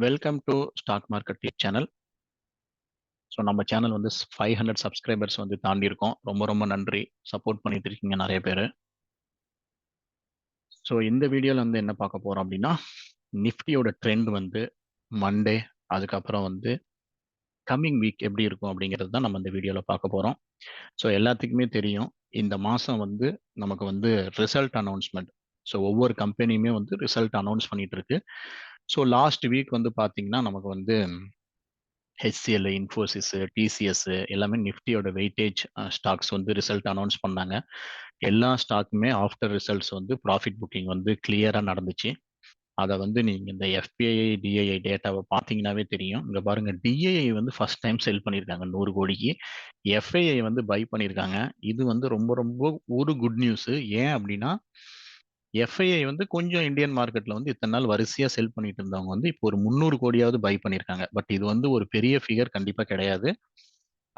Welcome to stock market tip channel. So நம்ம channel வந்து 500 subscribers வந்து தாண்டி இருக்கோம். ரொம்ப ரொம்ப நன்றி, சப்போர்ட் பண்ணிட்டு இருக்கீங்க நிறைய பேர். ஸோ இந்த வீடியோவில் வந்து என்ன பார்க்க போகிறோம் அப்படின்னா, நிஃப்டியோட ட்ரெண்ட் வந்து மண்டே, அதுக்கப்புறம் வந்து கம்மிங் வீக் எப்படி இருக்கும் அப்படிங்கிறது தான் நம்ம இந்த வீடியோவில் பார்க்க போகிறோம். ஸோ எல்லாத்துக்குமே தெரியும், இந்த மாதம் வந்து நமக்கு வந்து ரிசல்ட் அனௌன்ஸ்மெண்ட். ஸோ ஒவ்வொரு கம்பெனியுமே வந்து ரிசல்ட் அனௌன்ஸ் பண்ணிட்டு இருக்கு. ஸோ லாஸ்ட் வீக் வந்து பார்த்தீங்கன்னா நமக்கு வந்து HCL, இன்ஃபோசிஸ், டிசிஎஸ் எல்லாமே நிஃப்டியோட வெயிட்டேஜ் ஸ்டாக்ஸ் வந்து ரிசல்ட் அனௌன்ஸ் பண்ணாங்க. எல்லா ஸ்டாக்குமே ஆஃப்டர் ரிசல்ட்ஸ் வந்து ப்ராஃபிட் புக்கிங் வந்து கிளியராக நடந்துச்சு. அதை வந்து நீங்கள் இந்த எஃபிஐ டிஐஐ டேட்டாவை பார்த்தீங்கன்னாவே தெரியும். இங்கே பாருங்க, டிஐஐ வந்து ஃபர்ஸ்ட் டைம் செல் பண்ணியிருக்காங்க 100 கோடிக்கு. எஃப்ஐஐ வந்து பை பண்ணியிருக்காங்க. இது வந்து ரொம்ப ரொம்ப ஒரு குட் நியூஸ். ஏன் அப்படின்னா, எஃப்ஐஐ வந்து கொஞ்சம் இந்தியன் மார்க்கெட்ல வந்து இத்தனை நாள் வரிசையா செல் பண்ணிட்டு இருந்தவங்க வந்து இப்போ ஒரு 300 கோடியாவது பை பண்ணியிருக்காங்க. பட் இது வந்து ஒரு பெரிய ஃபிகர் கண்டிப்பா கிடையாது.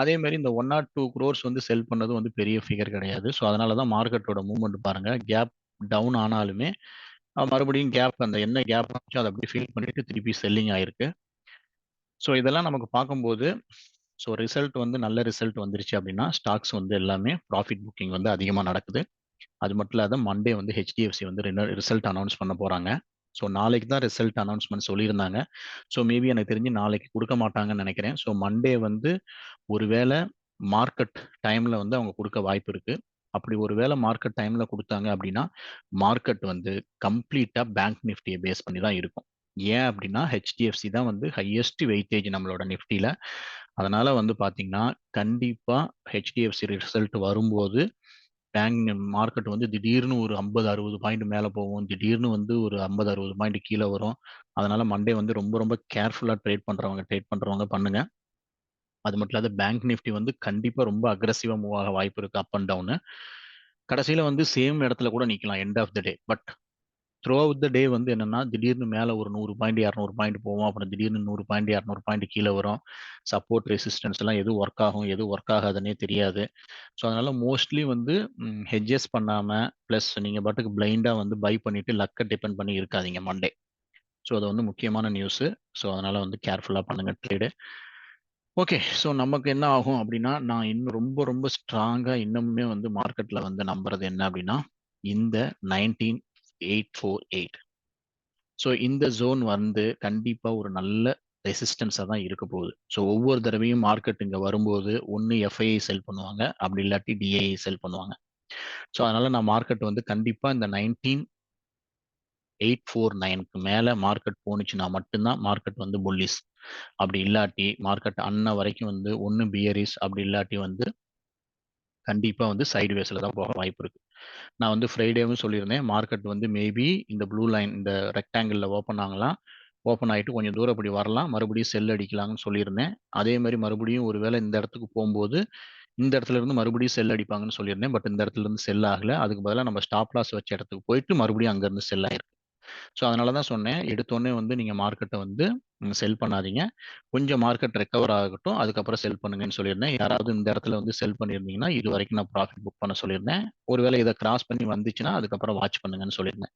அதே மாதிரி இந்த 1 or 2 crores வந்து செல் பண்ணது வந்து பெரிய ஃபிகர் கிடையாது. ஸோ அதனால தான் மார்க்கெட்டோட மூவ்மெண்ட் பாருங்க, கேப் டவுன் ஆனாலுமே மறுபடியும் கேப், அந்த என்ன கேப் ஆச்சோ அதை அப்படியே ஃபில் பண்ணிட்டு திருப்பி செல்லிங் ஆயிருக்கு. ஸோ இதெல்லாம் நமக்கு பார்க்கும்போது, ஸோ ரிசல்ட் வந்து நல்ல ரிசல்ட் வந்துருச்சு அப்படின்னா ஸ்டாக்ஸ் வந்து எல்லாமே ப்ராஃபிட் புக்கிங் வந்து அதிகமாக நடக்குது. அது மட்டும் இல்லாத மண்டே வந்து HDFC வந்து ரிசல்ட் அனௌன்ஸ் பண்ண போறாங்க. ஸோ நாளைக்கு தான் ரிசல்ட் அனௌன்ஸ்மெண்ட் சொல்லியிருந்தாங்க. ஸோ மேபி எனக்கு தெரிஞ்சு நாளைக்கு கொடுக்க மாட்டாங்கன்னு நினைக்கிறேன். ஸோ மண்டே வந்து ஒருவேளை மார்க்கெட் டைம்ல வந்து அவங்க கொடுக்க வாய்ப்பு இருக்கு. அப்படி ஒருவேளை மார்க்கெட் டைம்ல கொடுத்தாங்க அப்படின்னா மார்க்கெட் வந்து கம்ப்ளீட்டா பேங்க் நிஃப்டியை பேஸ் பண்ணி தான் இருக்கும். ஏன் அப்படின்னா HDFC தான் வந்து ஹையஸ்ட் வெயிட்டேஜ் நம்மளோட நிஃப்டியில. அதனால வந்து பாத்தீங்கன்னா கண்டிப்பா HDFC ரிசல்ட் வரும்போது பேங்க் மார்க்கெட் வந்து திடீர்னு ஒரு 50-60 பாயிண்ட் மேலே போகும், திடீர்னு வந்து ஒரு 50-60 பாயிண்ட் கீழே வரும். அதனால மண்டே வந்து ரொம்ப ரொம்ப கேர்ஃபுல்லா ட்ரேட் பண்றவங்க பண்ணுங்க. அது மட்டும் இல்லாத பேங்க் நிஃப்டி வந்து கண்டிப்பா ரொம்ப அக்ரஸிவா மூவ் ஆக வாய்ப்பு இருக்கு, அப் அண்ட் டவுன். கடைசியில வந்து சேம் இடத்துல கூட நிக்கலாம் end of the day. But throughout the day வந்து என்னன்னா, திடீர்னு மேல ஒரு 100 பாயிண்ட் 200 பாயிண்ட் போவோம், அப்புறம் திடீர்னு 100 பாயிண்ட் 200 பாயிண்ட் கீழே வரும். சப்போர்ட் ரெசிஸ்டன்ஸ் எல்லாம் எது ஒர்க் ஆகும் எது ஒர்க் ஆகாதுன்னே தெரியாது. ஸோ அதனால மோஸ்ட்லி வந்து ஹெட்ஜஸ் பண்ணாம, ப்ளஸ் நீங்க பாட்டுக்கு பிளைண்டா வந்து பை பண்ணிட்டு லக்கை டிபெண்ட் பண்ணி இருக்காதீங்க மண்டே. ஸோ அது வந்து முக்கியமான நியூஸ். ஸோ அதனால வந்து கேர்ஃபுல்லா பண்ணுங்க ட்ரேடு. ஓகே, ஸோ நமக்கு என்ன ஆகும் அப்படின்னா, நான் இன்னும் ரொம்ப ரொம்ப ஸ்ட்ராங்கா இன்னுமே வந்து மார்க்கெட்ல வந்து நம்புறது என்ன அப்படின்னா, இந்த 19848. ஸோ இந்த ஜோன் வந்து கண்டிப்பா ஒரு நல்ல ரெசிஸ்டன்ஸாக தான் இருக்க போகுது. ஸோ ஒவ்வொரு தடவையும் மார்க்கெட் இங்கே வரும்போது ஒன்று எஃப்ஐஐ செல் பண்ணுவாங்க, அப்படி இல்லாட்டி டிஐஐ செல் பண்ணுவாங்க. ஸோ அதனால நான் மார்க்கெட் வந்து கண்டிப்பா இந்த 19849க்கு மேல மார்க்கெட் போனுச்சுன்னா மட்டும்தான் மார்க்கெட் வந்து புல்லிஸ். அப்படி இல்லாட்டி மார்க்கெட் அன்ன வரைக்கும் வந்து ஒன்று பியரிஸ், அப்படி இல்லாட்டி வந்து கண்டிப்பா வந்து சைடு வேஸ்ல தான் போக வாய்ப்பு இருக்கு. நான் வந்து ஃப்ரைடேவும் சொல்லியிருந்தேன், மார்க்கெட் வந்து மேபி இந்த ப்ளூ லைன், இந்த ரெக்டாங்கிளில் ஓப்பன் ஆகலாம், ஓப்பன் ஆகிட்டு கொஞ்சம் தூரம் இப்படி வரலாம், மறுபடியும் செல் அடிக்கலாம்னு சொல்லியிருந்தேன். அதே மாதிரி மறுபடியும் ஒருவேளை இந்த இடத்துக்கு போகும்போது இந்த இடத்துல இருந்து மறுபடியும் செல் அடிப்பாங்கன்னு சொல்லியிருந்தேன். பட் இந்த இடத்துல இருந்து செல் ஆகல. அதுக்கு பதிலாக நம்ம ஸ்டாப் லாஸ் வச்ச இடத்துக்கு போயிட்டு மறுபடியும் அங்கேருந்து செல் ஆயிருக்கு. ஸோ அதனால தான் சொன்னேன், எடுத்தோடனே வந்து நீங்கள் மார்க்கெட்டை வந்து செல் பண்ணாதீங்க, கொஞ்சம் மார்க்கெட் ரெக்கவர் ஆகட்டும், அதுக்கப்புறம் செல் பண்ணுங்கன்னு சொல்லியிருந்தேன். யாராவது இந்த இடத்துல வந்து செல் பண்ணியிருந்தீங்கன்னா இது வரைக்கும் நான் ப்ராஃபிட் புக் பண்ண சொல்லியிருந்தேன். ஒருவேளை இதை கிராஸ் பண்ணி வந்துச்சுன்னா அதுக்கப்புறம் வாட்ச் பண்ணுங்கன்னு சொல்லியிருந்தேன்.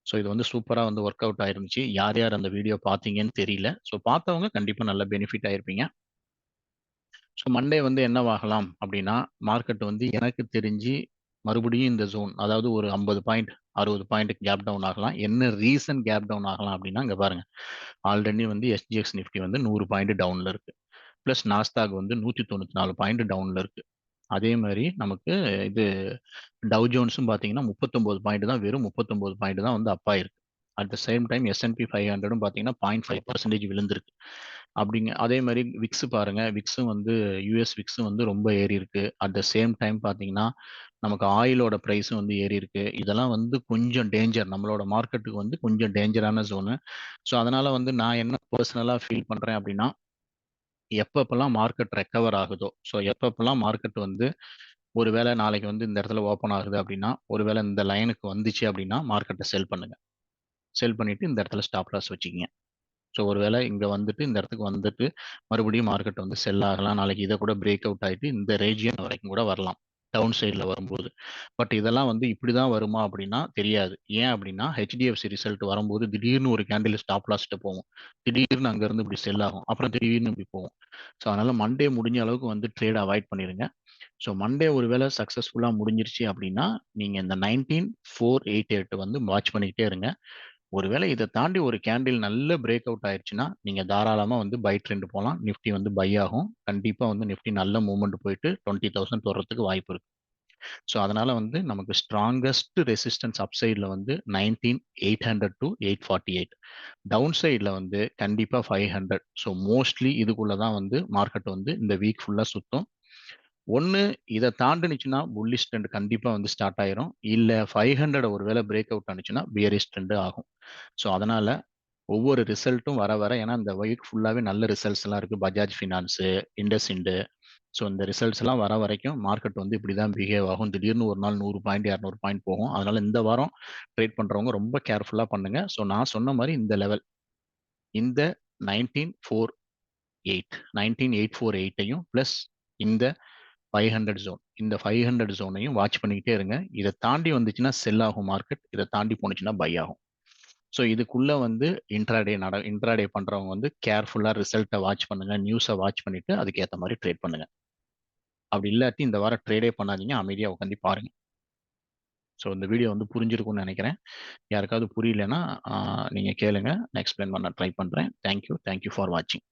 ஸோ இது வந்து சூப்பராக வந்து ஒர்க் அவுட் ஆயிருந்துச்சு. யார் யார் அந்த வீடியோ பார்த்தீங்கன்னு தெரியல. ஸோ பார்த்தவங்க கண்டிப்பாக நல்ல பெனிஃபிட் ஆயிருப்பீங்க. ஸோ மண்டே வந்து என்னவாகலாம் அப்படின்னா, மார்க்கெட் வந்து எனக்கு தெரிஞ்சு மறுபடியும் இந்த ஜோன், அதாவது ஒரு 50 பாயிண்ட் 60 பாயிண்ட் கேப் டவுன் ஆகலாம். என்ன ரீசன் கேப் டவுன் ஆகலாம் அப்படின்னா, இங்க பாருங்க, ஆல்ரெடி வந்து SGX நிஃப்டி வந்து 100 பாயிண்ட் டவுன்ல இருக்கு. பிளஸ் நாஸ்டாக் வந்து 194 பாயிண்ட் டவுன்ல இருக்கு. அதே மாதிரி நமக்கு இது டவ் ஜோன்ஸும் பார்த்தீங்கன்னா 39 பாயிண்ட் தான், வெறும் 39 பாயிண்ட் தான் வந்து அப்பா இருக்கு. At the same time S&P 500 பார்த்தீங்கன்னா 0.5% விழுந்திருக்கு. அப்படிங்க அதே மாதிரி விக்ஸ் பாருங்க, விக்ஸும் வந்து யூஎஸ் விக்ஸும் வந்து ரொம்ப ஏறி இருக்கு. அட் த சேம் டைம் பார்த்தீங்கன்னா நமக்கு ஆயிலோட ப்ரைஸும் வந்து ஏறி இருக்கு. இதெல்லாம் வந்து கொஞ்சம் டேஞ்சர், நம்மளோட மார்க்கெட்டுக்கு வந்து கொஞ்சம் டேஞ்சரான ஜோனு. ஸோ அதனால வந்து நான் என்ன பர்சனலாக ஃபீல் பண்றேன் அப்படின்னா, எப்பப்பெல்லாம் மார்க்கெட் ரெக்கவர் ஆகுதோ, ஸோ எப்பப்பெல்லாம் மார்க்கெட் வந்து ஒருவேளை நாளைக்கு வந்து இந்த இடத்துல ஓப்பன் ஆகுது அப்படின்னா, ஒருவேளை இந்த லைனுக்கு வந்துச்சு அப்படின்னா மார்க்கெட்டை செல் பண்ணுங்க. செல் பண்ணிட்டு இந்த இடத்துல ஸ்டாப் லாஸ் வச்சுக்கிங்க. ஸோ ஒருவேளை இங்க வந்துட்டு இந்த இடத்துக்கு வந்துட்டு மறுபடியும் மார்க்கெட் வந்து செல் ஆகலாம். நாளைக்கு இதை கூட பிரேக் அவுட் ஆயிட்டு இந்த ரேஜியன் வரைக்கும் கூட வரலாம். டவுன் சைடில் வரும்போது. பட் இதெல்லாம் வந்து இப்படி தான் வருமா அப்படின்னா தெரியாது. ஏன் அப்படின்னா ஹெச்டிஎஃப்சி ரிசல்ட் வரும்போது திடீர்னு ஒரு கேண்டில் ஸ்டாப் லாஸ்ட்டு போகும். திடீர்னு அங்கேருந்து இப்படி செல் ஆகும். அப்புறம் திடீர்னு இப்படி போகும். ஸோ அதனால மண்டே முடிஞ்ச அளவுக்கு வந்து ட்ரேட் அவாய்ட் பண்ணிடுங்க. ஸோ மண்டே ஒரு வேளை சக்ஸஸ்ஃபுல்லாக முடிஞ்சிருச்சு அப்படின்னா நீங்கள் இந்த 19488 வந்து வாட்ச் பண்ணிக்கிட்டே இருங்க. ஒருவேளை இதை தாண்டி ஒரு கேண்டில் நல்ல பிரேக் அவுட் ஆயிடுச்சுன்னா நீங்கள் தாராளமாக வந்து பை ட்ரெண்ட் போகலாம். நிஃப்டி வந்து பை ஆகும். கண்டிப்பாக வந்து நிஃப்டி நல்ல மூவ்மெண்ட் போயிட்டு 20,000 தொடுறதுக்கு வாய்ப்பு இருக்கு. ஸோ அதனால வந்து நமக்கு ஸ்ட்ராங்கஸ்ட் ரெசிஸ்டன்ஸ் அப்சைடில் வந்து 19,800 டு 848. டவுன் சைடில் வந்து கண்டிப்பாக 500. ஸோ மோஸ்ட்லி இதுக்குள்ள தான் வந்து மார்க்கெட் வந்து இந்த வீக் ஃபுல்லாக சுற்றும். ஒன்று இதை தாண்டுனுச்சுன்னா புல்லிஷ் ட்ரெண்ட் கண்டிப்பாக வந்து ஸ்டார்ட் ஆயிரும். இல்லை 500 ஒரு வேளை பிரேக் அவுட் ஆனிச்சுன்னா பியரிஷ் ட்ரெண்ட் ஆகும். ஸோ அதனால ஒவ்வொரு ரிசல்ட்டும் வர வர ஏன்னா இந்த வீக் ஃபுல்லாகவே நல்ல ரிசல்ட்ஸ் எல்லாம் இருக்கு. பஜாஜ் ஃபினான்ஸு, இண்டஸ்இண்டு. ஸோ இந்த ரிசல்ட்ஸ் எல்லாம் வர வரைக்கும் மார்க்கெட் வந்து இப்படி தான் பிஹேவ் ஆகும். திடீர்னு ஒரு நாள் 100 பாயிண்ட் 200 பாயிண்ட் போகும். அதனால இந்த வாரம் ட்ரேட் பண்றவங்க ரொம்ப கேர்ஃபுல்லாக பண்ணுங்க. ஸோ நான் சொன்ன மாதிரி இந்த லெவல் இந்த 1948 19848ஐயும் பிளஸ் இந்த 500 ஜோன் இந்த 500 ஜோனையும் வாட்ச் பண்ணிக்கிட்டே இருங்க. இதை தாண்டி வந்துச்சுன்னா செல் ஆகும் மார்க்கெட். இதை தாண்டி போனுச்சுன்னா பை ஆகும். ஸோ இதுக்குள்ள வந்து இன்ட்ராடே பண்றவங்க வந்து கேர்ஃபுல்லா ரிசல்ட்டை வாட்ச் பண்ணுங்க, நியூஸை வாட்ச் பண்ணிட்டு அதுக்கேற்ற மாதிரி ட்ரேட் பண்ணுங்க. அப்படி இல்லாட்டி இந்த வாரம் ட்ரேடே பண்ணாதீங்க, அமைதியா உட்காந்து பாருங்க. ஸோ இந்த வீடியோ வந்து புரிஞ்சிருக்கும்னு நினைக்கிறேன். யாருக்காவது புரியலன்னா நீங்க கேளுங்க, நான் எக்ஸ்பிளைன் பண்ண ட்ரை பண்றேன். தேங்க்யூ ஃபார் வாட்சிங்.